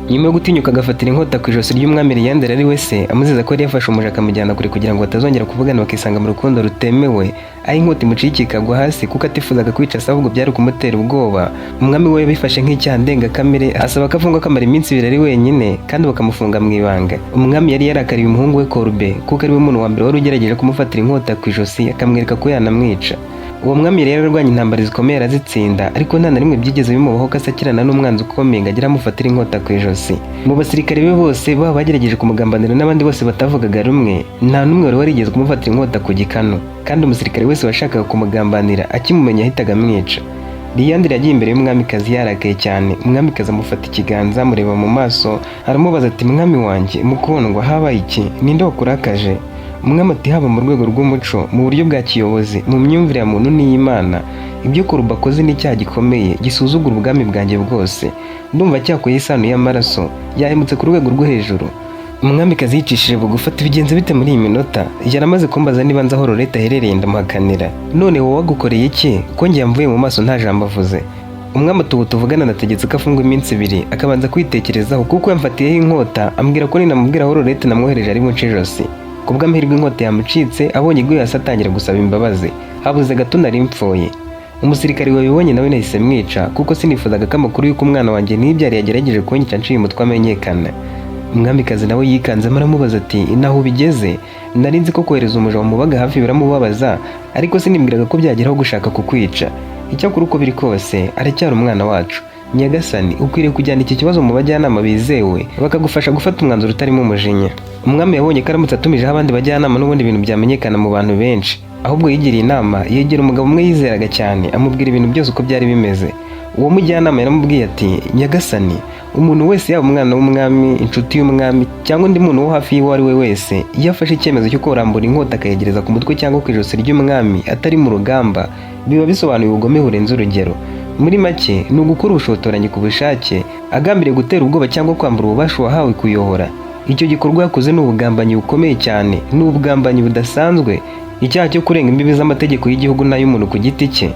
nyuma yo gutinyuka agafatira inkota ku ijosi ry'umwami Liyanderi ari we se, amuziza ko yari yafashe umuja akamujyana kure kugira ngo batazongera kuvugana bakisanga mu rukundo rutemewe, aho inkota imuciye ikagwa hasi kuko atifuzaga kwica se ahubwo byari kumutera ubwoba. Umwami we yabifashe nk'icyaha ndengakamere, asaba ko afungwa akamara iminsi 2 ari wenyine kandi bakamufunga mu ibanga. Umwami yari yarakariye umuhungu we Korube kuko ari we muntu wa mbere wari ugerageje kumufatira inkota ku ijosi akamwereka ko yanamwica. Uwo mwami rero yarwanye intambara zikomeye arazitsinda, ariko nta na rimwe byigeze bimubaho ko asakirana n'umwanzi ukomeye ngo agire amufatira inkota ku ijosi. Mu basirikare be bose baba bagerageje kumugambanira n'abandi bose batavugaga rumwe, nta n'umwe wari warigeze kumufatira inkota ku gikanu, kandi umusirikare wese washakaga kumugambanira akimumenya ahitaga amwica. Liyanderi yagiye imbere y'umwamikazi yarakaye cyane. Umwamikazi amufata ikiganza amureba mu maso aramubaza ati, mwami wanjye mukundwa, habaye iki? Ninde wakurakaje? Umwami ati, haba mu rwego rw'umuco, mu buryo bwa kiyobozi, mu myumvire ya muntu n'iy'Imana, ibyo Korube akoze ni icyaha gikomeye gisuzugura ubwami bwanjye bwose. Ndumva cyakoye isano y'amaraso, yahemutse ku rwego rwo hejuru. Umwamikazi yicishije bugufi ati, bigenze bite muri iyi minota? Yaramaze kumbaza niba nzi aho Loreta aherereye, ndamuhakanira. None wowe wagukoreye iki ko njye yamvuye mu maso nta jambo avuze? Umwami ati, ubu tuvugana nategetse ko afungwa iminsi 2 akabanza kwitekerezaho kuko yamfatiyeho inkota, ambwira ko ninamubwira aho Loreta namwohereje ari bunce ijosi. Kubw'amahirwe inkota yamucitse, abonye iguye hasi atangira gusaba imbabazi, habuze gato nari mpfuye. Umusirikare wabibonye nawe nahise mwica kuko sinifuzaga ko amakuru y'uko umwana wanjye n'ibyari yagerageje kunyica nciye umutwe amenyekana. Umwamikazi nawe yikanzemo aramubaza ati, naho bigeze? Nari nzi ko kohereza umuja wamubaga hafi biramubabaza, ariko sinibwiraga ko byageraho gushaka kukwica. Icyakora uko biri kose aracyari umwana wacu. Nyagasani, ukwiriye kujyana iki kibazo mu bajyanama bizewe bakagufasha gufata umwanzuro utarimo umujinya. Umwami yabonye ko aramutse atumijeho abandi bajyanama n'ubundi ibintu byamenyekana mu bantu benshi, ahubwo yigiriye inama yegera umugabo umwe yizeraga cyane amubwira ibintu byose uko byari bimeze. Uwo mujyanama yaramubwiye ati, Nyagasani, umuntu wese yaba umwana w'umwami, inshuti y'umwami cyangwa undi muntu wo hafi y'uwo ari we wese, iyo afashe icyemezo cyo kurambura inkota akayegereza ku mutwe cyangwa ku ijosi ry'umwami atari mu rugamba, biba bisobanuye ubugome burenze urugero. Muri make ni ugukora ubushotoranyi ku bushake agambiriye gutera ubwoba cyangwa kwambura ububasha wahawe kuyobora. Icyo gikorwa yakoze ni ubugambanyi bukomeye cyane, ni ubugambanyi budasanzwe, icyaha cyo kurenga imbibi z'amategeko y'igihugu n'ay'umuntu ku giti cye.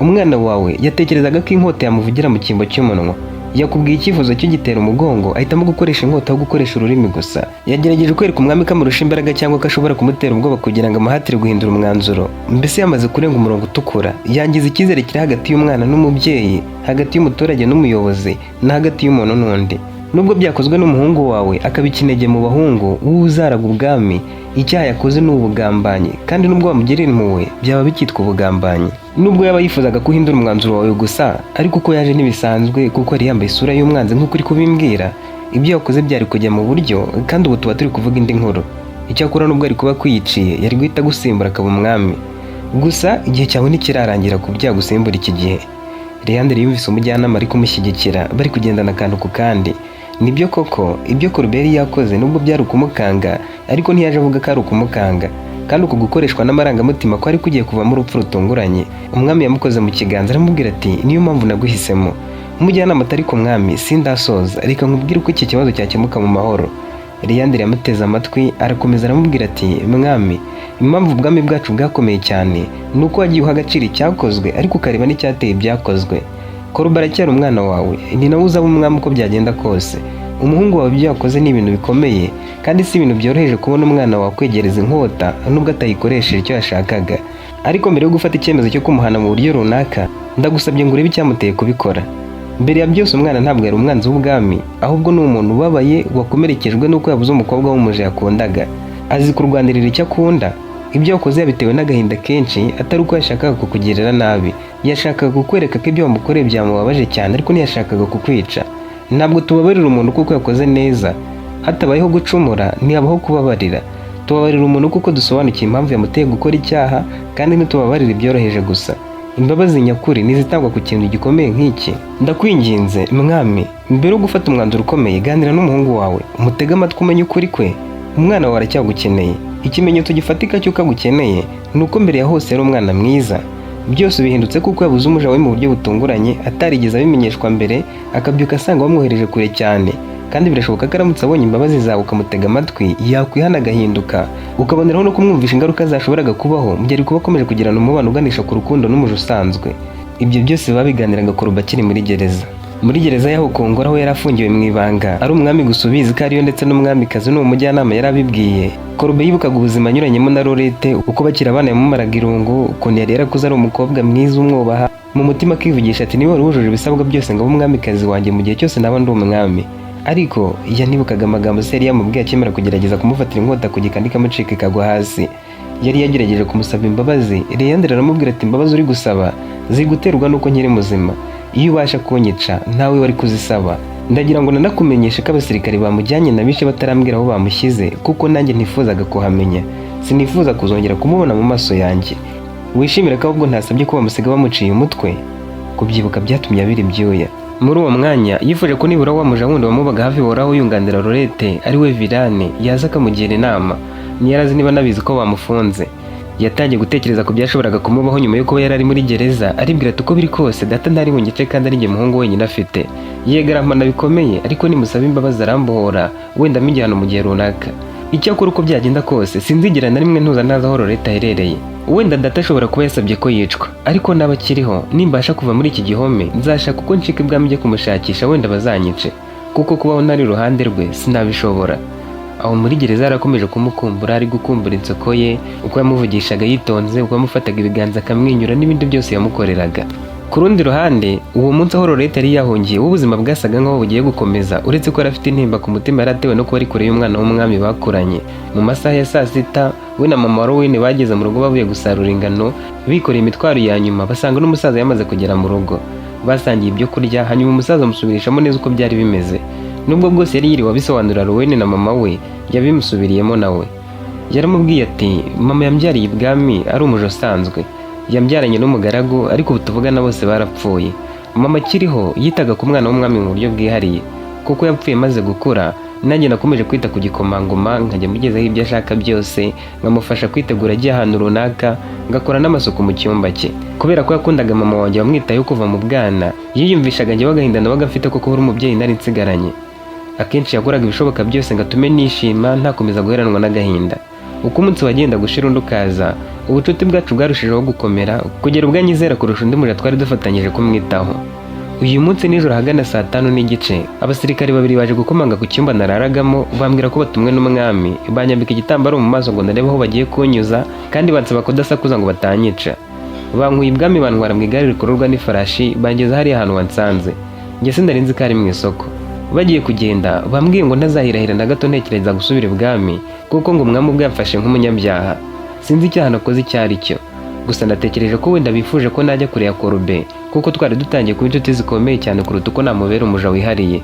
Umwana wawe yatekerezaga ko inkota yamuvugira mu cyimbo cy'umunwa, yakubwiye icyifuzo cyo gitera umugongo ahitamo gukoresha inkota aho gukoresha ururimi gusa. Yagerageje kwereka umwami ko amurusha imbaraga cyangwa ko ashobora kumutera ubwoba kugira ngo amuhatire guhindura umwanzuro. Mbese yamaze kurenga umurongo utukura, yangiza icyizere kiri hagati y'umwana n'umubyeyi, hagati y'umuturage n'umuyobozi, na hagati y'umuntu n'undi. Nubwo byakozwe n'umuhungu wawe akaba ikinege mu bahungu w'uzaraga ubwami, icyaha yakoze ni ubugambanyi, kandi nubwo wamugirira impuhwe byaba bikitwa ubugambanyi. Nubwo yaba yifuzaga guhindura umwanzuro wawe gusa, ariko uko yaje ntibisanzwe kuko yari yambaye isura y'umwanzi nk'uko uri kubimbwira. Ibyo yakoze byari kujya mu buryo, kandi ubu tuba turi kuvuga indi nkuru. Icyakora nubwo ari kuba kwiyiciye, yari guhita gusimbura akaba umwami. Gusa igihe cyawe ntikirarangira ku byagusimbura iki gihe. Liyanderi yumvise umujyanama ari kumushyigikira, bari kugendana akantu ku kandi. Nibyo koko ibyo Korube yari yakoze nubwo byari ukumukanga, ariko ntiyaje avuga ko ari ukumukanga, kandi uko gukoreshwa n'amarangamutima ko ari kugiye kuvamo urupfu rutunguranye. Umwami yamukoze mu kiganza aramubwira ati, niyo mpamvu naguhisemo. Umujyanama atari ku mwami, sindasoza, reka nkubwire uko iki kibazo cyakemuka mu mahoro. Liyanderi yamuteze amatwi arakomeza aramubwira ati, mwami, impamvu ubwami bwacu bwakomeye cyane ni uko wagiye uha agaciro icyakozwe ariko ukareba n'icyateye ibyakozwe. Korube aracyari umwana wawe, ni nawe uzaba umwami uko byagenda kose. Umuhungu wawe ibyo yakoze ni ibintu bikomeye, kandi si ibintu byoroheje kubona umwana wawe kwegereza inkota nubwo atayikoresheje icyo yashakaga. Ariko mbere yo gufata icyemezo cyo kumuhana mu buryo runaka, ndagusabye ngo urebe icyamuteye kubikora. Mbere ya byose umwana ntabwo yari umwanzi w'ubwami, ahubwo ni umuntu ubabaye wakomerekejwe n'uko yabuze umukobwa w'umuja yakundaga. Azi kurwanirira icyo akunda. Ibyo yakoze yabitewe n'agahinda kenshi, atari uko yashakaga kukugirira nabi. Yashakaga kukwereka ko ibyo wamukoreye byamubabaje cyane, ariko ntiyashakaga kukwica. Ntabwo tubabarira umuntu kuko yakoze neza. Hatabayeho gucumura, ntihabaho kubabarira. Tubabarira umuntu kuko dusobanukiye impamvu yamuteye gukora icyaha, kandi ntitubabarira ibyoroheje gusa. Imbabazi nyakuri nizitangwa ku kintu gikomeye nk'iki. Ndakwinginze mwami, mbere yo gufata umwanzuro ukomeye, ganira n'umuhungu wawe, umutege amatwi umenye ukuri kwe. Umwana wawe aracyagukeneye. Ikimenyetso gifatika cy'uko agukeneye ni uko mbere ya hose yari umwana mwiza. Byose bihindutse kuko yabuze umuja we mu buryo butunguranye, atarigeze abimenyeshwa mbere, akabyuka asanga wamwohereje kure cyane. Kandi birashoboka ko aramutse abonye imbabazi zawe ukamutega amatwi, yakwihana agahinduka, ukaboneraho no kumwumvisha ingaruka zashoboraga kubaho mu gihe ari kuba akomeje kugirana umubano uganisha ku rukundo n'umuja usanzwe. Ibyo byose babiganiraga Korube akiri muri gereza. muri gereza y'aho Kongoro aho yari afungiwe mu ibanga ari umwami gusa ubizi ko ariyo ndetse n'umwamikazi n'uwo mujyanama yari abibwiye. Korube yibukaga ubuzima anyuranyemo na Lorette, uko bakira abana yamumaraga irungu, ukuntu yari yarakuze ari umukobwa mwiza umwubaha, mu mutima akivugisha ati niba wari wujuje ibisabwa byose ngo abe umwamikazi wanjye mu gihe cyose naba ndi umwami. Ariko yanibukaga amagambo se yari yamubwiye akimara kugerageza kumufatira inkota ku gikandi ikamucika ikagwa hasi. Yari yagerageje kumusaba imbabazi, Leandre aramubwira ati imbabazi uri gusaba ziguterwa nuko nkiri muzima, iyo ubasha kunyica ntawe wari kuzisaba. Ndagira ngo nanakumenyeshe ko abasirikare bamujyanye nabishe batarambwira aho bamushyize, kuko nanjye ntifuzaga kuhamenya, sinifuza kuzongera kumubona mu maso yanjye. Wishimira ko ahubwo ntasabye ko bamusiga bamuciye umutwe? Kubyibuka byatumye abira ibyuya. Muri uwo mwanya yifuje ko nibura wa muja wundi wamubaga hafi woraho yunganira Lorette ari we Virane yaza akamugira inama. Ntiyarazi niba nabizi ko bamufunze. Yatangiye gutekereza ku byashoboraga kumubaho nyuma yo kuba yari ari muri gereza, aribwira ati uko biri kose data ntari bunyice kandi ari njye muhungu wenyine afite. Yegarampana bikomeye, ariko nimusaba imbabazi arambohora, wenda amijyana mu gihe runaka. Icyakora uko byagenda kose sinzigera na rimwe ntuza ntazi aho Lorette aherereye. Wenda data ashobora kuba yasabye ko yicwa, ariko naba akiriho nimbasha kuva muri iki gihome nzashaka uko ncika ibwami njye kumushakisha, wenda bazanyice, kuko kubaho ntari iruhande rwe sinabishobora. Aho muri gereza yarakomeje kumukumbura, ari gukumbura insoko ye, uko yamuvugishaga yitonze, uko yamufataga ibiganza akamwenyura n'ibindi byose yamukoreraga. Ku rundi ruhande, uwo munsi aho Lorette yari yahungiye ubuzima bwasaga nk'aho bugiye gukomeza, uretse ko yari afite intimba ku mutima yaratewe no kuba ari kure y'umwana w'umwami bakuranye. Mu masaha ya saa sita we na mama Rowena bageze mu rugo bavuye gusarura ingano, bikoreye imitwaro ya nyuma, basanga n'umusaza yamaze kugera mu rugo. Basangiye ibyo kurya, hanyuma umusaza amusubirishamo neza uko byari bimeze. Nubwo bwose yari yiriwe abisobanurira Rowena na mama we, yabimusubiriyemo nawe. Yaramubwiye ati mama yambyariye ibwami ari umujo usanzwe, yambyaranye n'umugaragu, ariko ubu tuvugana bose barapfuye. Mama akiriho yitaga ku mwana w'umwami mu buryo bwihariye, kuko yapfuye maze gukura. Nanjye nakomeje kwita ku gikomangoma, nkajya mugezaho ibyo ashaka byose, nkamufasha kwitegura agiye ahantu runaka, ngakora n'amasuku mu cyumba cye. Kubera ko yakundaga mama wanjye wamwitayeho kuva mu bwana, yiyumvishaga njyewe agahinda nabaga afite ko kubura umubyeyi nari nsigaranye. Akenshi yakoraga ibishoboka byose ngo atume nishima ntakomeza guheranwa n'agahinda. Uko umunsi wagenda gushira undi ukaza, ubucuti bwacu bwarushijeho gukomera, kugera ubwo anyizera kurusha undi muja twari dufatanyije kumwitaho. Uyu munsi nijoro ahagana saa 5:15, abasirikare babiri baje gukomanga ku cyumba nararagamo, bambwira ko batumwe n'umwami, banyambika igitambaro mu maso ngo ndarebe aho bagiye kunyuza, kandi bansaba kudasakuza ngo batanyica. Bankuye ibwami bantwara mu igare rikururwa n'ifarashi, bangeza hariya ahantu wansanze. Njye sindarinzi ko ari mu isoko. Bagiye kugenda bambwiye ngo ntazahirahira na gato ntekereza gusubira ibwami, kuko ngo umwami ubwe yamfashe nk'umunyabyaha. Sinzi icyaha nakoze icyo ari cyo, gusa natekereje ko wenda bifuje ko najya kure ya Korube, kuko twari dutangiye kuba inshuti zikomeye cyane kuruta uko namubera umuja wihariye.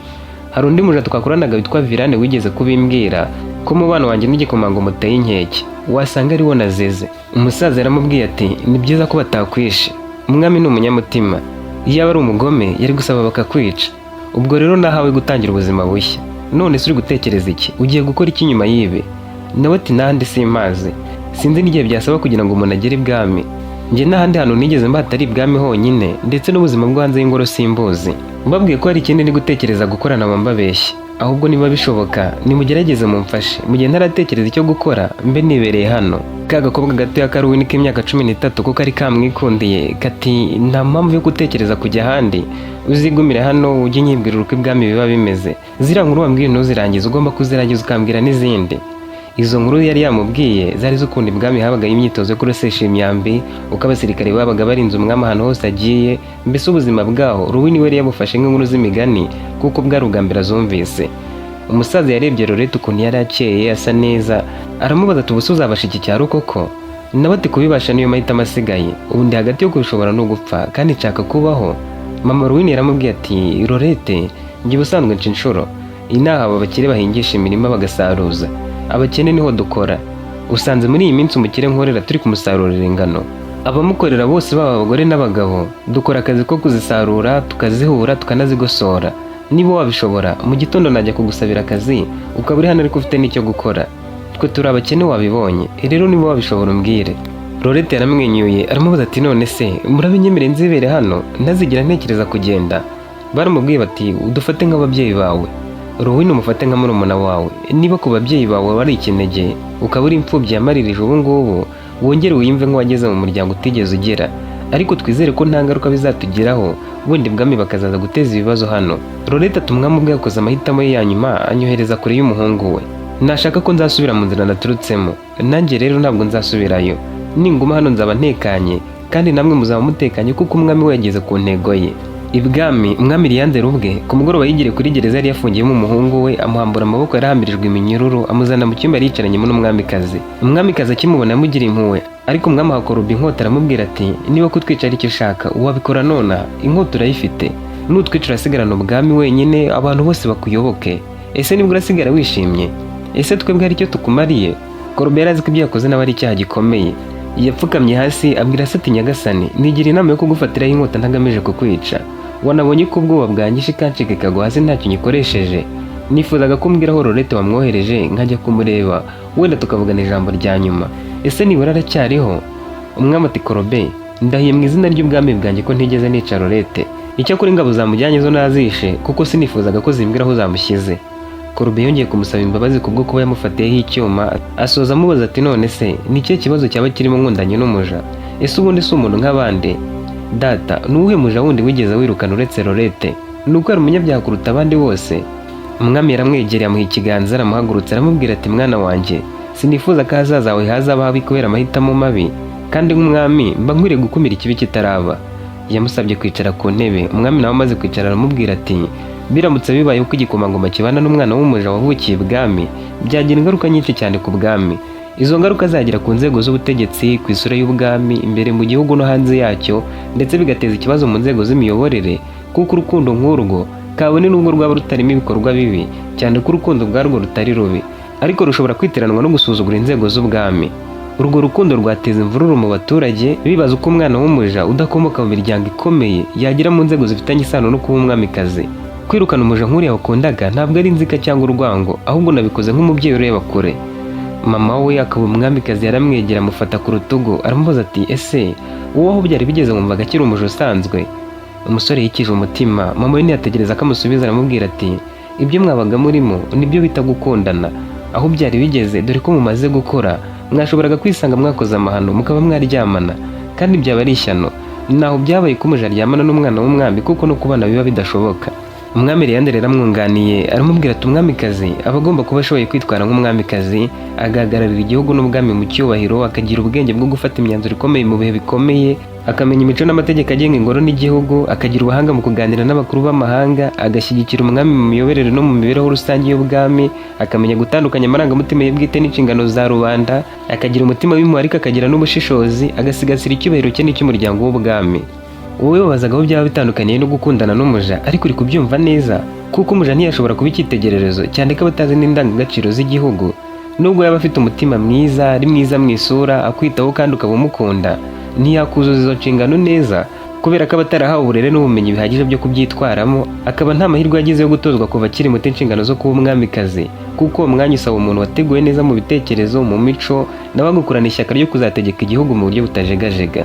Hari undi muja twakoranaga witwa Virane wigeze kubimbwira ko umubano wanjye n'igikomangoma uteye inkeke, wasanga ari wo nazeze. Umusaza yaramubwiye ati ni byiza ko batakwishe, umwami ni umunyamutima, iyo aba ari umugome yari gusaba bakakwica. Ubwo rero nahawe gutangira ubuzima bushya. None se uri gutekereza iki? Ugiye gukora iki nyuma yibe? Nawe ati nahandi simazi, sinzi n'igihe byasaba kugira ngo umuntu agere ibwami. Njye n'ahandi hantu nigeze mba hatari ibwami honyine, ndetse n'ubuzima bwo hanze y'ingoro simbuzi. Mbabwiye ko hari ikindi ndi gutekereza gukorana mbabeshye. Ahubwo niba bishoboka nimugerageze mumfashe, mu gihe ntaratekereza icyo gukora mbe nibereye hano. Ka gakobwa gato y'akaruwini k'imyaka 13 kuko ari kamwikundiye kati nta mpamvu yo gutekereza kujya ahandi, uzigumire hano ujye nyibwira uko ibwami biba bimeze. Zira nkuru wambwiye ntuzirangiza, ugomba kuzirangiza ukambwira n'izindi. Izo nkuru yari yamubwiye zari z'ukundi ibwami habaga imyitozo yo kurasesha imyambi, uko abasirikare babaga barinze umwami ahantu hose agiye. Mbese ubuzima bwaho Rowena we yabufashe nk'inkuru z'imigani, kuko bwari ubwa mbere azumvise. Umusaza yarebye Lorette ukuntu yari akeye asa neza, aramubaza ati ubusa uzabasha iki cyaro koko? Nawe ati kubibasha niyo mahitamo asigaye, ubundi hagati yo kubishobora no gupfa, kandi nshaka kubaho. Mama Rowena yaramubwiye ati Lorette, njye ubusanzwe nca inshuro, inaha aba bakire bahingisha imirima bagasaruza, abakene niho dukora. Usanze muri iyi minsi umukire nkorera turi kumusarurira ingano, abamukorera bose baba abagore n'abagabo, dukora akazi ko kuzisarura, tukazihura, tukanazigosora. Niba wabishobora mu gitondo najya kugusabira akazi, ukaba uri hano ariko ufite n'icyo gukora. Twe turi abakene wabibonye, rero niba wabishobora umbwire. Lorette yaramwenyuye aramubaza ati none se murabinyemerera nzibere hano ntazigira ntekereza kugenda? Baramubwiye bati udufate nk'ababyeyi bawe, Rowena umufate nka murumuna wawe. Niba ku babyeyi bawe bari ikinege, ukaba uri imfubyi yamaririje ubu ngubu, wongere wiyumve nk'uwageze mu muryango utigeze ugera. ariko twizere ko nta ngaruka bizatugeraho ubundi bwami bakazaza guteza ibibazo hano. Lorette ati umwami ubwe yakoze amahitamo ye ya nyuma anyohereza kure y'umuhungu we. Nashaka ko nzasubira mu nzira naturutsemo, nanjye rero ntabwo nzasubirayo. Ninguma hano nzaba ntekanye kandi namwe muzaba mutekanye kuko umwami we yageze ku ntego ye. Ibwami umwami Liyanderi ubwe ku mugoroba yigiriye kuri gereza yari yafungiyemo umuhungu we, amuhambura amaboko yarahambirijwe iminyururu, amuzana mu cyumba yicaranyemo n'umwamikazi. Umwamikazi akimubona amugira impuhwe, ariko umwami aha Korubi inkota aramubwira ati niba kutwica ari icyo ushaka wabikora nona, inkota urayifite. Nutwica urasigarana ubwami wenyine abantu bose bakuyoboke. Ese nibwo urasigara wishimye? Ese twebwe hari icyo tukumariye? Korubi yari azi ko ibyo yakoze nawe ari icyaha gikomeye. Yapfukamye hasi abwira se ati nyagasani, nigira inama yo kugufatiraho inkota ntagamije kukwica. Wanabonye ko ubwoba bwangishe kancika ikagwa hasi ntacyo nyikoresheje. Nifuzaga ko mbwira aho Lorette wamwohereje nkajya kumureba, wenda tukavugana ijambo rya nyuma. Ese nibura aracyariho? Umwami ati Korubi, ndahiye mu izina ry'ubwami bwanjye ko ntigeze nica Lorette. Icyakora ingabo zamujyanye zo nazishe kuko sinifuzaga ko zimbwira aho zamushyize. Korubi yongeye kumusaba imbabazi kubwo kuba yamufatiyeho icyuma, asoza amubaza ati none se ni ikihe kibazo cyaba kirimo nkundanye n'umuja? Ese ubundi si umuntu nk'abandi? Data, nuwuhe muja wundi wigeze wirukana uretse Lorette? Nuko ari umunyabyaha kuruta abandi bose? Umwami yaramwegereye amuha ikiganza aramuhagurutsa aramubwira ati mwana wanjye, sinifuza ko ahazaza hawe hazaba habi kubera amahitamo mabi, kandi nk'umwami mba nkwiriye gukumira ikibi kitaraba. Yamusabye kwicara ku ntebe. Umwami nawe amaze kwicara aramubwira ati biramutse bibaye uko igikomangoma kibana n'umwana w'umuja wavukiye ibwami, byagira ingaruka nyinshi cyane ku bwami. Izo ngaruka zagira ku nzego z'ubutegetsi, ku isura y'ubwami imbere mu gihugu no hanze yacyo, ndetse bigateza ikibazo mu nzego z'imiyoborere, kuko urukundo nk'urwo kabone n'ubwo rwaba rutarimo ibikorwa bibi, cyane ko urukundo ubwarwo rutari rubi, ariko rushobora kwitiranwa no gusuzugura inzego z'ubwami. Urwo rukundo rwateza imvururu mu baturage bibaza uko umwana w'umuja udakomoka mu miryango ikomeye yagira mu nzego zifitanye isano no kuba umwamikazi. Kwirukana umuja nk'uriya wakundaga ntabwo ari inzika cyangwa urwango, ahubwo nabikoze nk'umubyeyi ureba kure. Mama we akaba umwamikazi yaramwegera amufata ku rutugu aramubaza ati ese wowe aho byari bigeze wumvaga akiri umuja usanzwe? Umusore yikije umutima. Mama we ntiyategereza ko amusubiza aramubwira ati ibyo mwabaga murimo nibyo bita gukundana. Aho byari bigeze dore ko mumaze gukora, mwashoboraga kwisanga mwakoze amahano mukaba mwaryamana, kandi byaba ari ishyano. Naho byabaye ko umuja aryamana n'umwana w'umwami kuko no kubana biba bidashoboka. Umwami Liyanderi aramwunganiye aramubwira ati umwamikazi aba agomba kuba ashoboye kwitwara nk'umwamikazi, agahagararira igihugu n'ubwami mu cyubahiro, akagira ubwenge bwo gufata imyanzuro ikomeye mu bihe bikomeye, akamenya imico n'amategeko agenga ingoro n'igihugu, akagira ubuhanga mu kuganira n'abakuru b'amahanga, agashyigikira umwami mu miyoborere no mu mibereho rusange y'ubwami, akamenya gutandukanya amarangamutima ye bwite n'inshingano za rubanda, akagira umutima w'impuhwe ariko akagira n'ubushishozi, agasigasira icyubahiro cye n'icy'umuryango w'ubwami. Wowe wabazaga aho byaba bitandukaniye no gukundana n'umuja, ariko uri kubyumva neza kuko umuja ntiyashobora kuba icyitegererezo, cyane ko abatazi n'indangagaciro z'igihugu. Nubwo yaba afite umutima mwiza, ari mwiza mu isura, akwitaho kandi ukaba umukunda, ntiyakuzuza izo nshingano neza kubera ko abatarahawe uburere n'ubumenyi bihagije byo kubyitwaramo, akaba nta mahirwe yagize yo gutozwa kuva akiri muto inshingano zo kuba umwamikazi, kuko uwo mwanya usaba umuntu wateguwe neza mu bitekerezo, mu mico, nawe agukurana ishyaka ryo kuzategeka igihugu mu buryo butajegajega.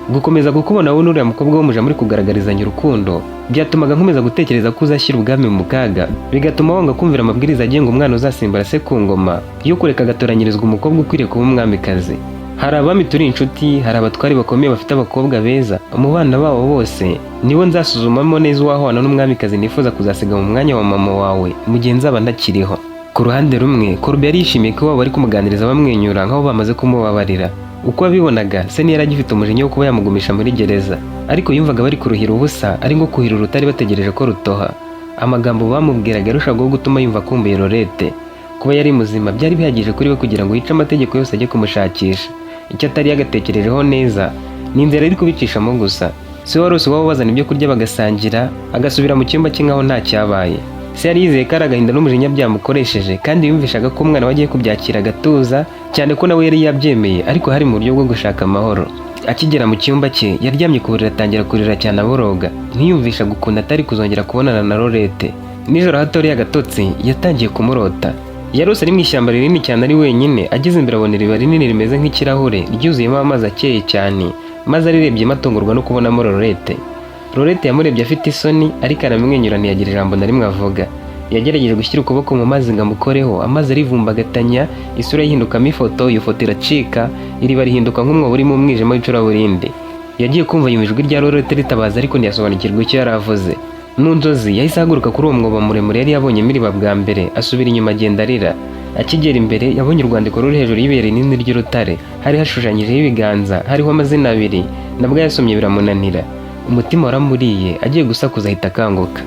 Gukomeza kukubona wowe n'uriya mukobwa w'umuja muri kugaragarizanya urukundo byatumaga nkomeza gutekereza ko uzashyira ubwami mu kaga, bigatuma wanga kumvira amabwiriza agenga umwana uzasimbura se ku ngoma yo kureka agatoranyirizwa umukobwa ukwiriye kuba umwamikazi. Hari abami turi inshuti, hari abatwari bakomeye bafite abakobwa beza, mu bana babo bose nibo nzasuzumamo neza uwahwana n'umwamikazi nifuza kuzasiga mu mwanya wa mama wawe mu gihe nzaba ntakiriho. Ku ruhande rumwe Korubi yari yishimiye ko bari kumuganiriza bamwenyura nk'aho bamaze kumubabarira. Uko abibonaga se yari agifite umujinya wo kuba yamugumisha muri gereza, ariko yumvaga bari kuruhira ubusa, ari nko kuhira urutari bategereje ko rutoha. Amagambo bamubwiraga yarushagaho gutuma yumva akumbuye Lorette. Kuba yari muzima byari bihagije kuri we kugira ngo yice amategeko yose ajye kumushakisha. Icyo atari yagatekerejeho neza ni inzira iri kubicishamo gusa. Se warose waba bazana ibyo kurya bagasangira, agasubira mu cyumba cye nkaho nta cyabaye. Se yari yizeye ko ari agahinda n'umujinya byamukoresheje, kandi yumvishaga ko umwana we agiye kubyakira agatuza, cyane ko nawe yari yabyemeye, ariko hari mu buryo bwo gushaka amahoro. Akigera mu cyumba cye yaryamye ku buriri atangira kurira cyane aboroga, ntiyumvishaga ukuntu atari kuzongera kubonana na Lorette. Nijoro hatoriye agatotsi yatangiye kumurota. Yarose ari mu ishyamba rinini cyane ari wenyine, ageze imbere abona iriba rinini rimeze nk'ikirahure ryuzuyemo amazi akeye cyane, maze arirebye matungurwa no kubonamo Lorette. Lorette yamurebye afite isoni, ariko aramwenyura ntiyagira ijambo na rimwe avuga. Yagerageje gushyira ukuboko mu mazi ngo amukoreho, amazi arivumbagatanya, isura yihindukamo ifoto, iyo foto iracika, iriba rihinduka nk'umwobo urimo umwijima w'icuraburindi. yagiye kumva yumva ijwi rya Lorette ritabaza ariko ntiyasobanukirwa icyo yari avuze. Mu nzozi yahise ahaguruka kuri uwo mwobo muremure yari yabonyemo iriba bwa mbere, asubira inyuma agenda arira. Akigera imbere yabonye urwandiko ruri hejuru y'ibuye rinini ry'urutare, hari hashushanyijeho ibiganza, hariho amazina abiri. Nabwo yasomye biramunanira, umutima waramuriye, agiye gusakuza ahita akanguka.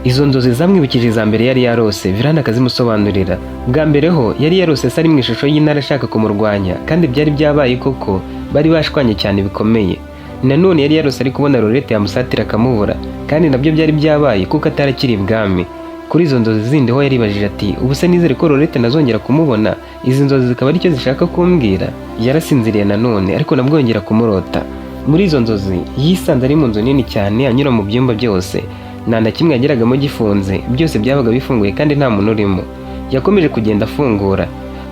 Izo nzozi zamwibukije iza mbere yari yarose, Virane akazimusobanurira. Bwa mbere ho yari yarose se ari mu ishusho y'intare ashaka kumurwanya, kandi byari byabaye koko, bari bashwanye cyane bikomeye. Nanone yari yarose ari kubona Lorette yamusatira akamubura, kandi nabyo byari byabaye kuko atarakiri ibwami. Kuri izo nzozi zindi ho yaribajije ati ubu se nizere ko Lorette nazongera kumubona, izi nzozi zikaba aricyo zishaka kumbwira. Yarasinziriye nanone ariko nabwo yongera kumurota. Muri izo nzozi yisanze ari mu nzu nini cyane, anyura mu byumba byose, nta na kimwe yageragamo gifunze, byose byabaga bifunguye kandi nta muntu urimo. Yakomeje kugenda afungura.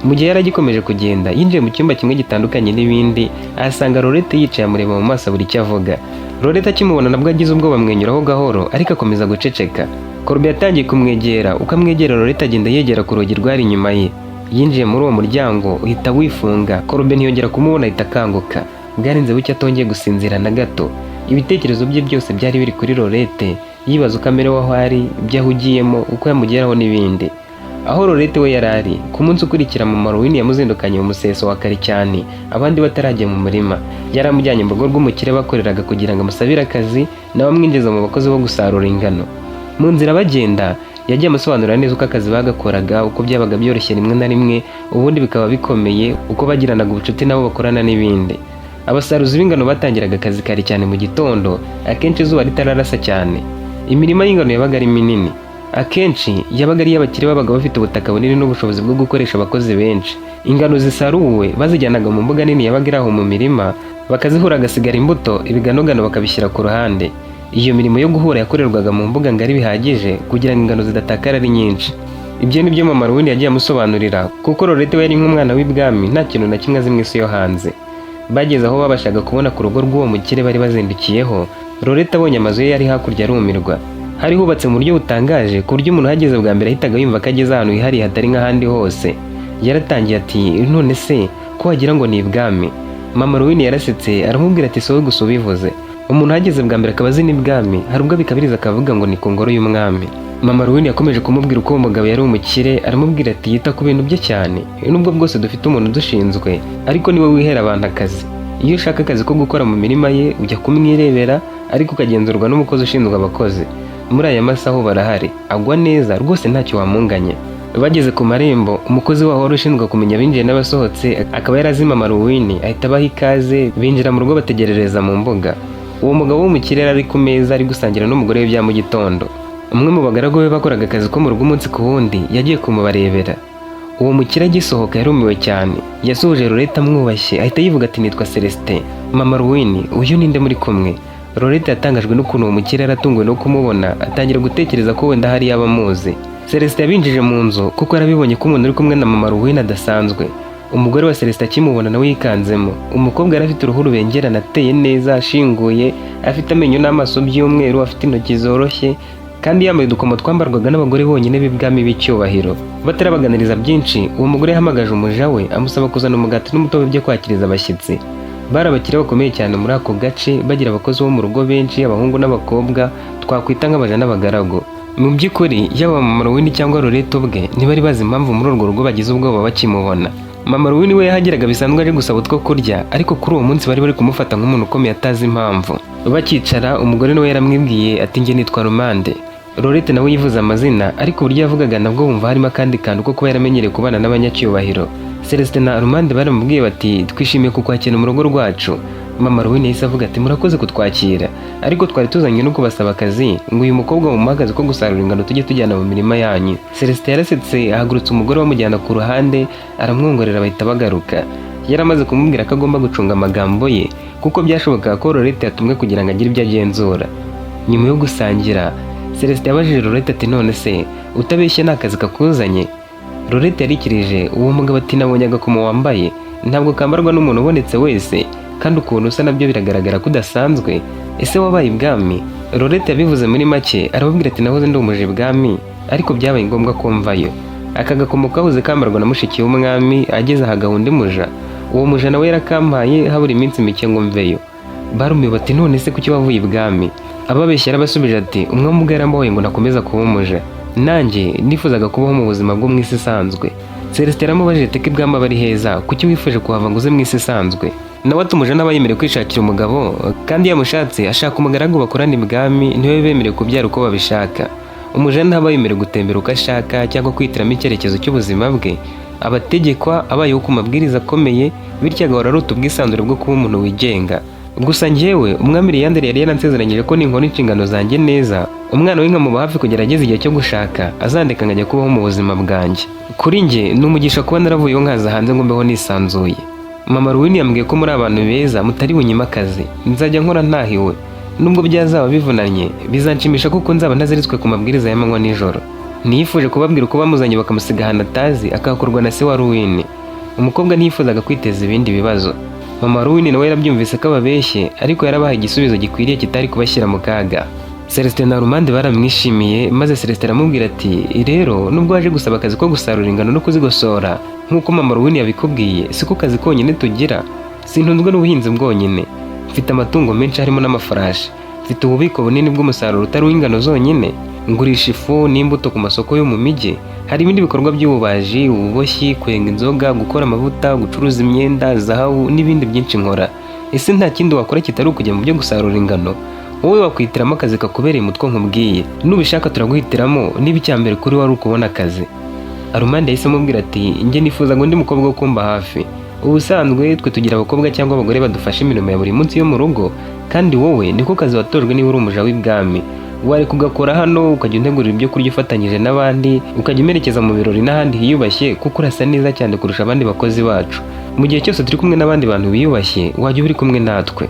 Mu gihe yaragikomeje kugenda, yinjiye mu cyumba kimwe gitandukanye n'ibindi, ahasanga Lorette yicaye amureba mu maso buri icyo avuga. Lorette akimubona nabwo agize ubwoba amwenyuraho gahoro, ariko akomeza guceceka. Korbe yatangiye kumwegera, uko amwegera Lorette agenda yegera ku rugi rwari inyuma ye. Yinjiye muri uwo muryango uhita wifunga, Korbe ntiyongera kumubona ahita akanguka. Bwarinze bucya atongeye gusinzira na gato. Ibitekerezo bye byose byari biri kuri Lorette, yibaza uko amerewe aho ari, ibyo ahugiyemo, uko yamugeraho n'ibindi. Aho Lorette we yarari, ku munsi ukurikira Mama Rowine yamuzindukanye mu museso wa kare cyane, abandi batarajya mu murima. Yaramujyanye mu rugo rw'umukire bakoreraga kugira ngo amusabire akazi, nawe amwinjiza mu bakozi bo gusarura ingano. Mu nzira bagenda, yagiye amusobanurira neza uko akazi bagakoraga, uko byabaga byoroshye rimwe na rimwe, ubundi bikaba bikomeye, uko bagiranaga ubucuti nabo bakorana n'ibindi. Abasaruzi b'ingano batangiraga akazi kare cyane mu gitondo, akenshi izuba ritararasa cyane. Imirima y'ingano yabaga ari minini, akenshi yabaga ari iy'abakire babaga bafite ubutaka bunini n'ubushobozi bwo gukoresha abakozi benshi. Ingano zisaruwe bazijyanaga mu mbuga nini yabaga iri aho mu mirima, bakazihura hagasigara imbuto, ibiganogano bakabishyira ku ruhande. Iyo mirimo yo guhura yakorerwaga mu mbuga ngari bihagije kugira ngo ingano zidatakara ari nyinshi. Ibyo nibyo Mama Rowine yagiye amusobanurira, kuko Lorette we yari nk'umwana w'ibwami, nta kintu na kimwe azi mu isi yo hanze. Bageze aho babashaga kubona ku rugo rw'uwo mukire bari bazindukiyeho, Lorette abonye amazu ye yari hakurya arumirwa. Hari hubatse mu buryo butangaje ku buryo umuntu uhageze bwa mbere ahitaga yumva ko ageze ahantu hihariye hatari nk'ahandi hose. Yaratangiye ati none se ko wagira ngo ni ibwami? Mama Rowine yarasetse aramubwira ati sowe gusa ubivuze. Umuntu uhageze bwa mbere akaba azi n'ibwami, hari ubwo bikabiriza akavuga ngo ni ku ngoro y'umwami. Mama Rowine yakomeje kumubwira uko uwo mugabo yari umukire, aramubwira ati yita ku bintu bye cyane, nubwo bwose dufite umuntu udushinzwe, ariko niwe wihera abantu akazi. Iyo ushaka akazi ko gukora mu mirima ye ujya kumwirebera, ariko ukagenzurwa n'umukozi ushinzwe abakozi. Muri aya masaho barahari, agwa neza rwose ntacyo wamunganye. Bageze ku marembo, umukozi waho wari ushinzwe kumenya abinjiye n'abasohotse akaba yarazi Mama Rowine, ahita abaha ikaze, binjira mu rugo bategerereza mu mbuga. Uwo mugabo w'umukire ari ku meza ari gusangira n'umugore we bya mu gitondo. Umwe mu bagaragu be bakoraga akazi ko mu rugo umunsi ku wundi yagiye kumubarebera. Uwo mukire agisohoka yarumiwe cyane, yasuhuje Lorette amwubashye, ahita yivuga ati nitwa Celestin. Mama Rowine, uyu ninde muri kumwe? Lorette yatangajwe n'ukuntu uwo mukire yaratunguwe no kumubona, atangira gutekereza ko wenda hari yaba amuzi. Celestin yabinjije mu nzu kuko yarabibonye ko umuntu uri kumwe na Mama Rowine adasanzwe. Umugore wa Celestin akimubona nawe yikanzemo. Umukobwa yari afite uruhu rubengerana, ateye neza, ashinguye, afite amenyo n'amaso by'umweru, afite intoki zoroshye, kandi yambaye udukomo twambarwaga n'abagore bonyine b'ibwami b'icyubahiro. Batarabaganiriza byinshi, uwo mugore yahamagaje umuja we amusaba kuzana umugati n'umutobe byo kwakiriza abashyitsi. Bari abakire bakomeye cyane muri ako gace, bagira abakozi bo mu rugo benshi, abahungu n'abakobwa, twakwita nk'abaja n'abagaragu. Mu by'ukuri yaba Mama Rowine cyangwa Lorette ubwe ntibari bazi impamvu muri urwo rugo bagize ubwoba bakimubona. Mama Rowine we yahageraga bisanzwe aje gusaba utwo kurya, ariko kuri uwo munsi bari kumufata nk'umuntu ukomeye atazi impamvu. Bakicara umugore nawe yaramwibwiye ati njye nitwa Rumande. Lorette nawe yivuza amazina, ariko uburyo yavugaga nabwo wumva harimo akandi kantu ko kuba yaramenyereye kubana n'abanyacyubahiro. Celestin na Rumande baramubwiye bati twishimiye kukwakira mu rugo rwacu. Mama Rowine yahise avuga ati murakoze kutwakira, ariko twari tuzanye no kubasaba akazi, ngo uyu mukobwa mumuhagaze ko gusarura ingano tujye tujyana mu mirima yanyu. Celestin yarasetse ahagurutse umugore bamujyana ku ruhande, aramwongorera bahita bagaruka. Yaramaze kumubwira ko agomba gucunga amagambo ye, kuko byashobokaga ko Lorette yatumwe kugira ngo agire ibyo agenzura. Nyuma yo gusangira, Celestin yabajije Lorette ati none se utabeshye nta kazi kakuzanye? Lorette yarikirije uwo mugabo ati nabonye agakomo wambaye, ntabwo kambarwa n'umuntu ubonetse wese, kandi ukuntu usa nabyo biragaragara ko udasanzwe. Ese wabaye ibwami? Lorette yabivuze muri make, arababwira ati nahoze ndi umuje ibwami, ariko byabaye ngombwa ko mvayo. Aka gakomo kahoze kambarwa na mushiki w'umwami, ageze aha gahunda imuja. Uwo muja nawe yarakampaye habura iminsi mike ngo mveyo. barumiwe bati none se kuki wavuye ibwami? Ababeshya yarabasubije ati umwami ubwo yarambohoye ngo nakomeza kuba umuja, nanjye nifuzaga kubaho mu buzima bwo mu isi isanzwe. Celestin yaramubajije ati ko ibwami aba ari heza, kuki wifuje kuhava ngo uze mu isi isanzwe? Nawe ati umuja n'aba yemerewe kwishakira umugabo, kandi iyo amushatse ashaka umugaragu bakorana ibwami niwe bemerewe kubyara uko babishaka. Umuja ntaba yemerewe gutembera uko ashaka cyangwa kwihitiramo icyerekezo cy'ubuzima bwe, abategekwa abayeho ku mabwiriza akomeye, bityo agahora arota ubwisanzure bwo kuba umuntu wigenga. Gusa njyewe umwami Liyanderi yari yaransezeranyije ko ninkora inshingano zanjye neza, umwana we nkamuba hafi kugera ageze igihe cyo gushaka, azandeka nkajya kubaho mu buzima bwanjye. Kuri njye ni umugisha kuba naravuyeho nkaza hanze ngo mbeho nisanzuye. Mama Ruwini yambwiye ko muri abantu beza mutari bunyime akazi, nzajya nkora ntahiwe, nubwo byazaba bivunanye bizanshimisha kuko nzaba ntaziritswe ku mabwiriza y'amanywa n'ijoro. Ntiyifuje kubabwira uko bamuzanye bakamusiga ahantu atazi akahakorwa na se wa Ruwini. Umukobwa ntiyifuzaga kwiteza ibindi bibazo. Mama Ruwini nawe yarabyumvise ko ababeshye, ariko yarabahaye igisubizo gikwiriye kitari kubashyira mu kaga. Celestin na Armand baramwishimiye, maze Celestin aramubwira ati rero nubwo waje gusaba akazi ko gusarura ingano no kuzigosora nk'uko Mama Ruwini yabikubwiye, siko kazi konyine tugira. Sintunzwe n'ubuhinzi bwonyine, mfite amatungo menshi harimo n'amafarashi, mfite ububiko bunini bw'umusaruro utari uw'ingano zonyine, ngurisha ifu n'imbuto ku masoko yo mu mijyi, hari ibindi bikorwa by'ububaji, ububoshyi, kwenga inzoga, gukora amavuta, gucuruza imyenda, zahabu n'ibindi byinshi nkora. Ese nta kindi wakora kitari ukujya mu byo gusarura ingano? Wowe wakwihitiramo akazi kakubereye umutwe nkubwiye, nubishaka turaguhitiramo, niba icyambere kuri wari ukubona akazi. Armand yahise amubwira ati njye nifuza ngo ndi mukobwa wo kumba hafi. Ubusanzwe twe tugira abakobwa cyangwa abagore badufasha imirimo ya buri munsi yo mu rugo, kandi wowe niko kazi watojwe niba uri umuja w'ibwami. Wari kugakora hano ukajya untegurira ibyo kurya ufatanyije n'abandi, ukajya umerekeza mu birori n'ahandi hiyubashye, kuko urasa neza cyane kurusha abandi bakozi bacu. Mu gihe cyose turi kumwe n'abandi bantu biyubashye, wajya uri kumwe natwe.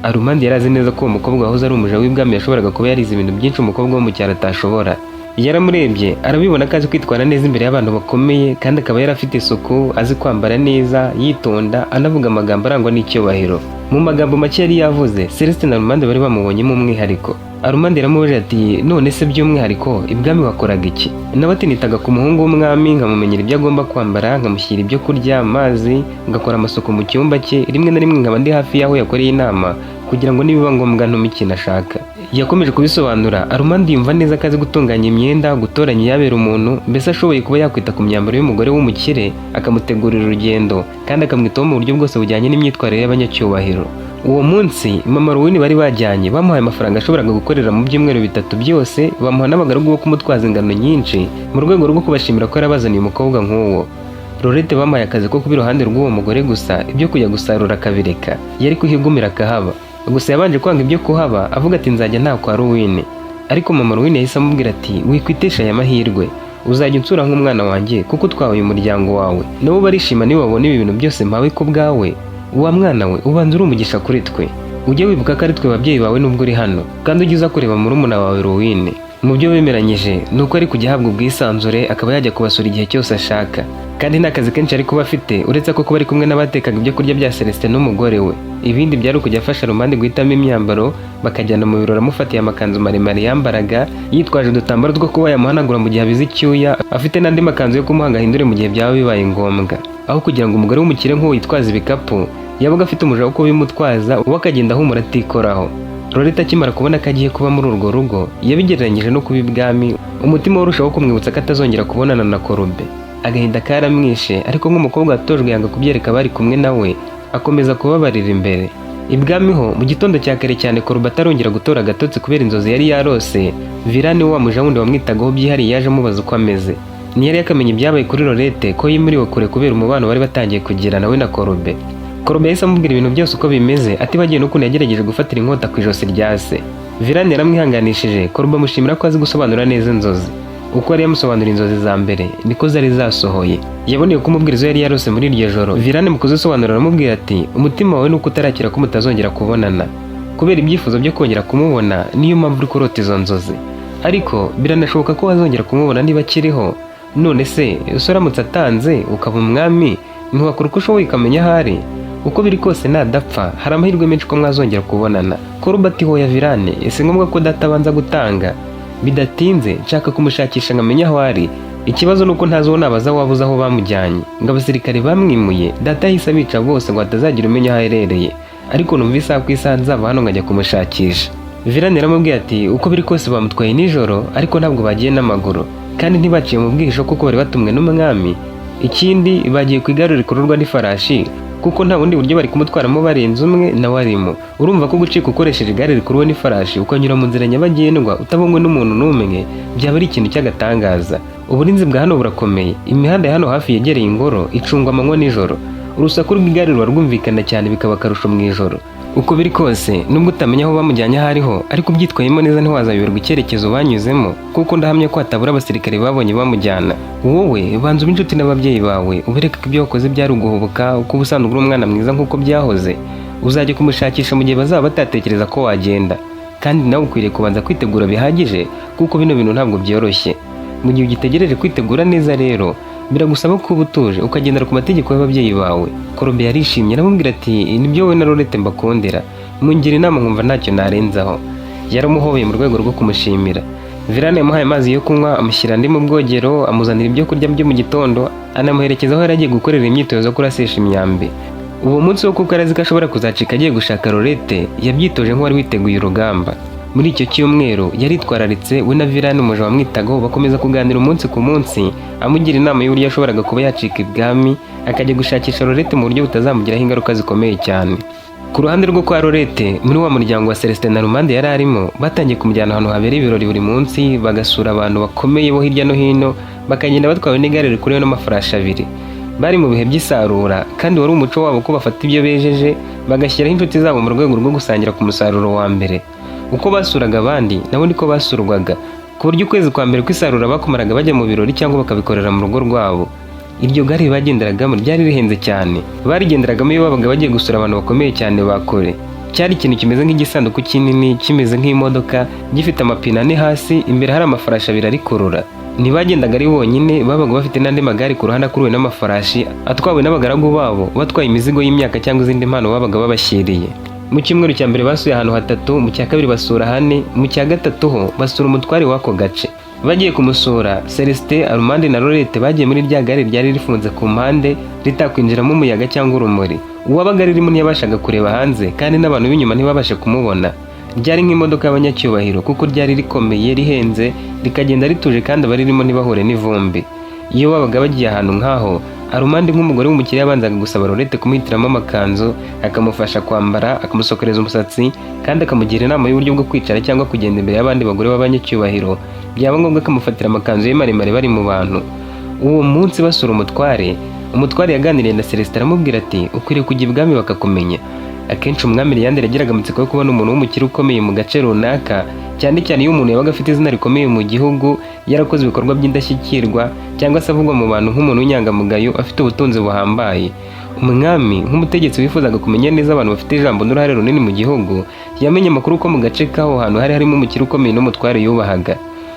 Armand yarazi neza ko uwo mukobwa wahoze ari umuja w'ibwami yashoboraga kuba yarize ibintu byinshi umukobwa wo mu cyaro atashobora. Yaramurebye arabibona ko azi kwitwara neza imbere y'abantu bakomeye, kandi akaba yarafite isuku, azi kwambara neza, yitonda, anavuga amagambo arangwa n'icyubahiro. Mu magambo make yari yavuze, Celestin na Armand bari bamubonyemo umwihariko. Armand yaramubajije ati none se by'umwihariko ibwami wakoraga iki? Nawe ati nitaga ku muhungu w'umwami, nkamumenyera ibyo agomba kwambara, nkamushyira ibyo kurya, amazi, ngakora amasuku mu cyumba cye, rimwe na rimwe nkaba ndi hafi y'aho yakoreye inama kugira ngo nibiba ngombwa ntume ikintu ashaka. Yakomeje kubisobanura. Armand yumva neza ko azi gutunganya imyenda, gutoranya iyabera umuntu, mbese ashoboye kuba yakwita ku myambaro y'umugore w'umukire, akamutegurira urugendo, kandi akamwitaho mu buryo bwose bujyanye n'imyitwarire y'abanyacyubahiro. Uwo munsi Mama Ruwini bari bajyanye, bamuhaye amafaranga ashoboraga gukorera mu byumweru bitatu byose, bamuha n'abagaragu bo kumutwaza ingano nyinshi mu rwego rwo kubashimira ko yarabazaniye umukobwa nk'uwo. Lorette bamuhaye akazi ko kuba iruhande rw'uwo mugore gusa, ibyo kujya gusarura akabireka, yari kuhigumira akahaba. Gusa yabanje kwanga ibyo kuhaba, avuga ati nzajya nta kwa Ruwini. Ariko Mama Ruwini yahise amubwira ati wikwitesha aya mahirwe, uzajya unsura nk'umwana wanjye kuko twabaye umuryango wawe. Nabo barishima niba babona ibi bintu byose mpawe ko bwawe. Wa mwana we ubanza uri umugisha kuri twe, ujye wibuka ko ari twe babyeyi bawe nubwo uri hano, kandi ujye uza kureba murumuna wawe Ruwini. Mu byo bemeranyije nuko ari kujya ahabwa ubwisanzure, akaba yajya kubasura igihe cyose ashaka, kandi nta kazi kenshi ari kuba afite uretse ko kuba ari kumwe n'abatekaga ibyo kurya bya Celestin n'umugore we. Ibindi byari kujya afasha Armand guhitamo imyambaro, bakajyana mu birori amufatiye amakanzu maremare yambaraga, yitwaje udutambaro two kuba yamuhanagura mu gihe abize icyuya, afite n'andi makanzu yo kumuha ngo ahindure mu gihe byaba bibaye ngombwa. Aho kugira ngo umugore w'umukire nk'uwo yitwaza ibikapu, yabaga afite umuja wo kubimutwaza, uwo akagenda ahumura atikoraho. Lorette akimara kubona ko agiye kuba muri urwo rugo, yabigereranyije no kuba ibwami, umutima urushaho kumwibutsa ko atazongera kubonana na Korube. Agahinda karamwishe, ariko nk'umukobwa watojwe yanga kubyereka abari kumwe nawe, akomeza kubabarira imbere. Ibwami ho mu gitondo cya kare cyane Korube atarongera gutora agatotsi kubera inzozi yari yarose, Virane wa muja wundi wamwitagaho byihariye yaje amubaza uko ameze. Ntiyari yakamenya ibyabaye kuri Lorette ko yimuriwe kure kubera umubano bari batangiye kugira nawe na Korube. Korube yahise amubwira ibintu byose uko bimeze, atibagiye n'ukuntu yagerageje gufatira inkota ku ijosi rya se. Virane yaramwihanganishije, Korube amushimira ko azi gusobanura neza inzozi. Uko yari yamusobanura inzozi za mbere niko zari zasohoye. Yaboneye ko umubwiriza yari yarose muri iryo joro. Virane mu kuzisobanura aramubwira ati umutima wawe nuko utarakira ko mutazongera kubonana, kubera ibyifuzo byo kongera kumubona niyo mpamvu uri kurota izo nzozi, ariko biranashoboka ko wazongera kumubona niba akiriho. None se usoramutse atanze ukaba umwami, ntiwakora uko ushoboye ukamenya ahari. Uko biri kose nadapfa hari amahirwe menshi ko mwazongera kubonana. Korube ati hoya Virane, ese ngombwa ko data abanza gutanga? Bidatinze nshaka kumushakisha nkamenya aho ari. Ikibazo nuko ntazi uwo nabaza wabuze aho bamujyanye, ngo abasirikare bamwimuye, data yahise abica bose ngo atazagira umenya aho aherereye. ariko numva isaha ku isaha nzava hano nkajya kumushakisha. Virane yaramubwiye ati uko biri kose bamutwaye nijoro ariko ntabwo bagiye n'amaguru kandi ntibaciye mu bwihisho kuko bari batumwe n'umwami. Ikindi bagiye ku igare rikururwa n'ifarashi kuko nta bundi buryo bari kumutwaramo barenze umwe nawe arimo. Urumva ko gucika ukoresheje igare rikuruwe n'ifarashi ukanyura mu nzira nyabagendwa utabonywe n'umuntu n'umwe byaba ari ikintu cy'agatangaza. Uburinzi bwa hano burakomeye, imihanda ya hano hafi yegereye ingoro icungwa amanywa nijoro. Urusaku rw'igare ruba rwumvikana cyane bikaba akarusho mu ijoro. Uko biri kose nubwo utamenya aho bamujyanye aho ariho ariko ubyitwayemo neza ntiwazayoberwa icyerekezo banyuzemo kuko ndahamya ko hatabura abasirikare babonye bamujyana. Wowe banza ube inshuti n'ababyeyi bawe ubereke ko ibyo wakoze byari uguhubuka uko ubusanzwe uri umwana mwiza nk'uko byahoze. Uzajya kumushakisha mu gihe bazaba batatekereza ko wagenda, kandi nawe ukwiriye kubanza kwitegura bihagije kuko bino bintu ntabwo byoroshye. Mu gihe ugitegereje kwitegura neza rero biragusaba kuba utuje ukagendera ku mategeko y'ababyeyi bawe. Colombe yarishimye aramubwira ati nibyo wowe na Lorette mbakundira, mungira inama nkumva ntacyo narenzaho. Yaramuhobeye mu rwego rwo kumushimira. Virane yamuhaye amazi yo kunywa, amushyira andi mu bwogero, amuzanira ibyo kurya byo mu gitondo, anamuherekeza aho yari agiye gukorera imyitozo yo kurasisha imyambi. Uwo munsi wo kuko arazi ko ashobora kuzacika agiye gushaka Lorette yabyitoje nk'uwari witeguye urugamba. Muri icyo cyumweru yaritwararitse we na Virane umuja wamwitagaho bakomeza kuganira umunsi ku munsi, amugira inama y'uburyo yashoboraga kuba yacika ibwami akajya gushakisha Lorette mu buryo butazamugiraho ingaruka zikomeye cyane. Ku ruhande rwo kwa Lorette, muri wa muryango wa Celestin na Rumande yari arimo, batangiye kumujyana ahantu habera ibirori buri munsi, bagasura abantu bakomeye bo hirya no hino, bakagenda batwawe n'igare rikuruwe n'amafarashi abiri. Bari mu bihe by'isarura kandi wari umuco wabo ko bafata ibyo bejeje bagashyiraho inshuti zabo mu rwego rwo gusangira ku musaruro wa mbere. Uko basuraga abandi nabo niko basurwaga, ku buryo ukwezi kwa mbere kw'isarura bakomaraga bajya mu birori cyangwa bakabikorera mu rugo rwabo. Iryo gare bagenderagamo ryari rihenze cyane, barigenderagamo iyo babaga bagiye gusura abantu bakomeye cyane ba kure. Cyari ikintu kimeze nk'igisanduku kinini kimeze nk'imodoka gifite amapine ane hasi, imbere hari amafarashi abiri arikurura. Ntibagendaga ari bonyine, babaga bafite n'andi magare ku ruhande akuruwe n'amafarashi atwawe n'abagaragu babo batwaye imizigo y'imyaka cyangwa izindi mpano babaga babashyiriye. Mu cyumweru cya mbere basuye ahantu hatatu, mu cya kabiri basura hane, mu cya gatatu ho basura umutware w'ako gace. Bagiye kumusura, Celestin, Armande na Lorette bagiye muri rya gare ryari rifunze ku mpande ritakwinjiramo umuyaga cyangwa urumuri. Uwabaga ririmo ntiyabashaga kureba hanze kandi n'abantu b'inyuma ntibabashe kumubona. Ryari nk'imodoka y'abanyacyubahiro kuko ryari rikomeye rihenze rikagenda rituje kandi abaririmo ntibahure n'ivumbi. Iyo babaga bagiye ahantu nk'aho, Armande nk'umugore w'umukiriya yabanzaga gusaba Lorette kumuhitiramo amakanzu, akamufasha kwambara, akamusokoreza umusatsi kandi akamugira inama y'uburyo bwo kwicara cyangwa kugenda imbere y'abandi bagore b'abanyacyubahiro, byaba ngombwa akamufatira amakanzu ye maremare bari mu bantu. Uwo munsi basura umutware yaganiriye na Celestin aramubwira ati ukwiriye kujya ibwami bakakumenya. Akenshi umwami Liyanderi yagiraga amatsiko yo kubona umuntu w'umukire ukomeye mu gace runaka, cyane cyane iyo umuntu yabaga afite izina rikomeye mu gihugu, yarakoze ibikorwa by'indashyikirwa cyangwa se avugwa mu bantu nk'umuntu w'inyangamugayo afite ubutunzi buhambaye. Umwami nk'umutegetsi wifuzaga kumenya neza abantu bafite ijambo n'uruhare runini mu gihugu, yamenye amakuru ko mu gace k'aho hantu hari harimo umukire ukomeye n'umutware yubahaga.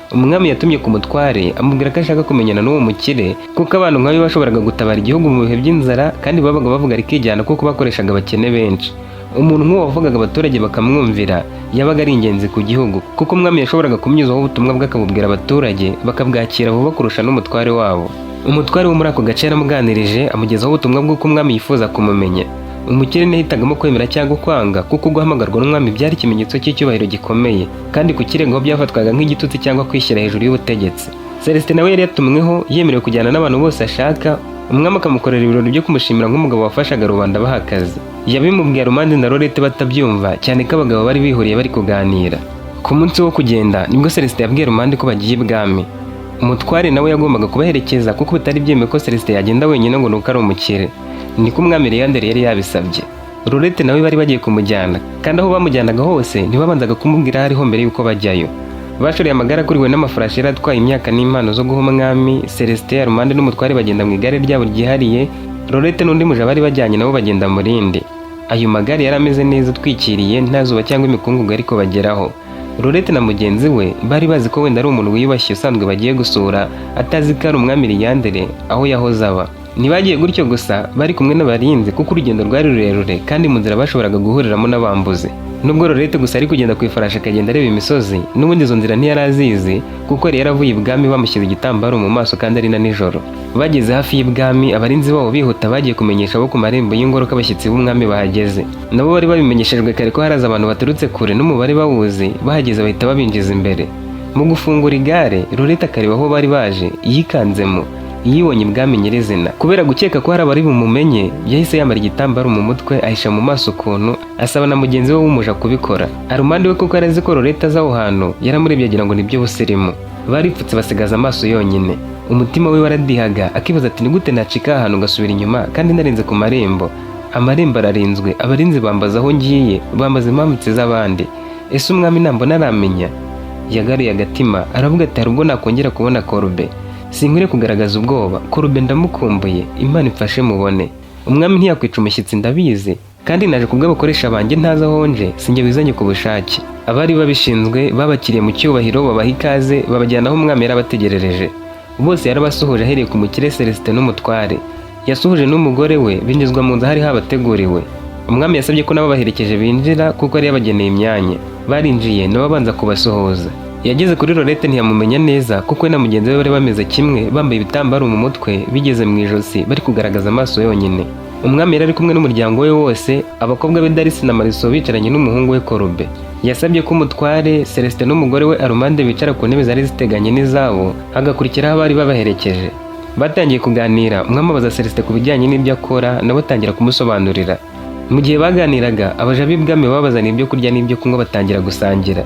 Umwami yatumye ku mutware amubwira ko ashaka kumenyana n'uwo mukire kuko abantu nk'ayo bashoboraga gutabara igihugu mu bihe by'inzara kandi babaga bavuga rikijyana kuko bakoreshaga abakene benshi. Umuntu nk'uwo wavugaga abaturage bakamwumvira yabaga ari ingenzi ku gihugu kuko umwami yashoboraga kumnyuzaho ubutumwa bwe akabubwira abaturage bakabwakira vuba kurusha n'umutware wabo. Umutware wo muri ako gace yaramuganirije amugezaho ubutumwa bw'uko umwami yifuza kumumenya. Umukire ntiyahitagamo kwemera cyangwa kwanga kuko guhamagarwa n'umwami byari ikimenyetso cy'icyubahiro gikomeye kandi kukirengaho byafatwaga nk'igitutsi cyangwa kwishyira hejuru y'ubutegetsi. Celestin nawe yari yatumweho yemerewe kujyana n'abantu bose ashaka, umwami akamukorera ibirori byo kumushimira nk'umugabo wafashaga rubanda baha akazi. Yabimubwiye Armande na Lorette batabyumva cyane ko abagabo bari bihuriye bari kuganira. Ku munsi wo kugenda nibwo Celestin yabwiye Armande ko bagiye ibwami. Umutware nawe yagombaga kubaherekeza kuko bitari byemewe ko Celestin yagenda wenyine ngo nuko ari umukire. Niko umwami Liyanderi yari yabisabye. Lorette nawe bari bagiye kumujyana kandi aho bamujyanaga hose ntibabanzaga kumubwira hariho mbere yuko bajyayo. Bashoreye amagare akuriwe n'amafarashi yari atwaye imyaka n'impano zo guha umwami. Celestin, Armande n'umutware bagenda mu igare ryabo ryihariye, Lorette n'undi muja bari bajyanye nabo bagenda mu rindi. Ayo magare yari ameze neza atwikiriye nta zuba cyangwa imikungugu ariko bageraho. Lorette na mugenzi we bari bazi ko wenda ari umuntu wiyubashye usanzwe bagiye gusura, atazi ko ari umwami Liyanderi aho yahoze aba. Ntibagiye gutyo gusa, bari kumwe n'abarinzi kuko urugendo rwari rurerure kandi mu nzira bashoboraga guhuriramo n'abambuzi. Nubwo Lorette gusa ari kugenda ku ifarashi akagenda areba imisozi, n'ubundi izo nzira ntiyari azizi kuko yari yaravuye ibwami bamushyize igitambaro mu maso kandi ari na nijoro. Bageze hafi y'ibwami, abarinzi babo bihuta bagiye kumenyesha abo ku marembo y'ingoro ko abashyitsi b'umwami bahageze. Nabo bari babimenyeshejwe kare ko haraza abantu baturutse kure n'umubare bawuzi, bahageze bahita babinjiza imbere. Mu gufungura igare, Lorette akareba aho bari baje, yikanzemo yibonye ibwami nyirizina. Kubera gukeka ko hari abari bumumenye, yahise yambara igitambaro mu mutwe, ahisha mu maso ukuntu, asaba na mugenzi we w'umuja kubikora. Arumande we kuko arazi ko Lorette aza aho hantu, yaramurebye agira ngo nibyo busirimu. Baripfutse basigaza amaso yonyine. Umutima we waradihaga akibaza ati ni gute nacika ahantu ngasubira inyuma kandi narenze ku marembo. Amarembo ararinzwe, abarinzi bambaza aho ngiye, bambaza impamvu z'abandi. Ese umwami nambona aramenya? Yagaruye agatima, aravuga ati hari ubwo nakongera kubona Korube. Sinkwiriye kugaragaza ubwoba, Korube ndamukumbuye, Imana imfashe mubone. Umwami ntiyakwica umushyitsi ndabizi, kandi naje kubw'abakoresha banjye ntaza aho nje, sinjye bizanye ku bushake. Abari babishinzwe babakiriye mu cyubahiro, babaha ikaze, babajyana aho umwami yarabategerereje. Bose yarabasuhuje ahereye ku mukire Celestin n'umutware. Yasuhuje n'umugore we, binjizwa mu nzu hari habateguriwe. Umwami yasabye ko nabo baherekeje binjira kuko yari yabageneye imyanya. Barinjiye nabo abanza kubasuhuza. Yageze kuri Lorette ntiyamumenya neza kuko we na mugenzi we bari bameze kimwe, bambaye ibitambaro mu mutwe bigeze mu ijosi, bari kugaragaza amaso yonyine. Umwami yari ari kumwe n'umuryango we wose, abakobwa be Darcy na Mariso bicaranye n'umuhungu we Korube. Yasabye ko umutware Celestin n'umugore we Arumande bicara ku ntebe zari ziteganye n'izabo, hagakurikiraho abari babaherekeje. Batangiye kuganira, umwami abaza Celestin ku bijyanye n'ibyo akora, nabo atangira kumusobanurira. Mu gihe baganiraga, abaja b'ibwami babazaniye ibyo kurya n'ibyo kunywa batangira gusangira.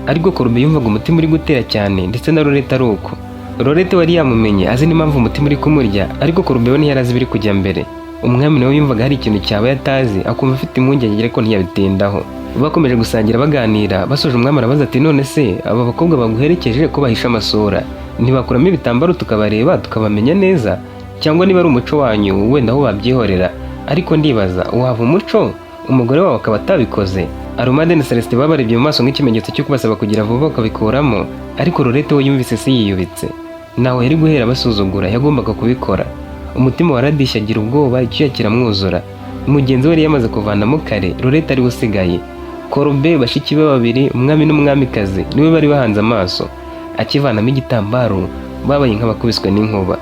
Ariko Korube yumvaga umutima uri gutera cyane, ndetse na Lorette ari uko. Lorette wari yamumenye azi n'impamvu umutima uri kumurya, ariko Korube we ntiyarazi ibiri kujya mbere. Umwami nawe yumvaga hari ikintu cyawe atazi, akumva afite impungenge ariko ntiyabitindaho. Bakomeje gusangira baganira, basoje umwami arabaza ati none se aba bakobwa baguherekeje ko bahisha amasura, ntibakuramo ibitambaro tukabareba tukabamenya neza, cyangwa niba ari umuco wanyu wenda aho babyihorera? Ariko ndibaza wava umuco umugore wawe akaba atabikoze. Arumande na Celestin babarebye mu maso nk'ikimenyetso cyo kubasaba kugira vuba bakabikuramo, ariko Lorette we yumvise se yiyubitse. Nawe yari guhera basuzugura, yagombaga kubikora. Umutima waradishya agira ubwoba, icyuya kiramwuzura. Mugenzi we yari yamaze kuvanamo kare, Lorette ari usigaye. Korube bashiki be babiri, umwami n'umwamikazi, niwe bari bahanze amaso. Akivanamo igitambaro, babaye nk'abakubiswe n'inkuba.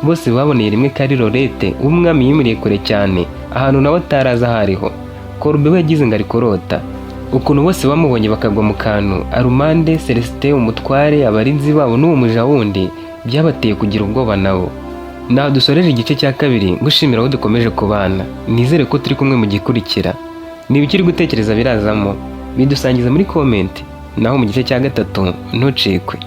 Bose baboneye rimwe kari Lorette, umwami yimuriye kure cyane, ahantu nawe ataraza hariho. Korube we yagize ngo ari kurota. Ukuntu bose bamubonye bakagwa mu kantu, Arumande, Celestin, umutware, abarinzi babo n'uwo muja wundi, byabateye kugira ubwoba nabo. Naho dusoreje igice cya kabiri, ngushimira aho dukomeje kubana. Nizere ko turi kumwe mu gikurikira. Niba ukiri gutekereza birazamo, bidusangiza muri comment. Naho mu gice cya gatatu ntucikwe.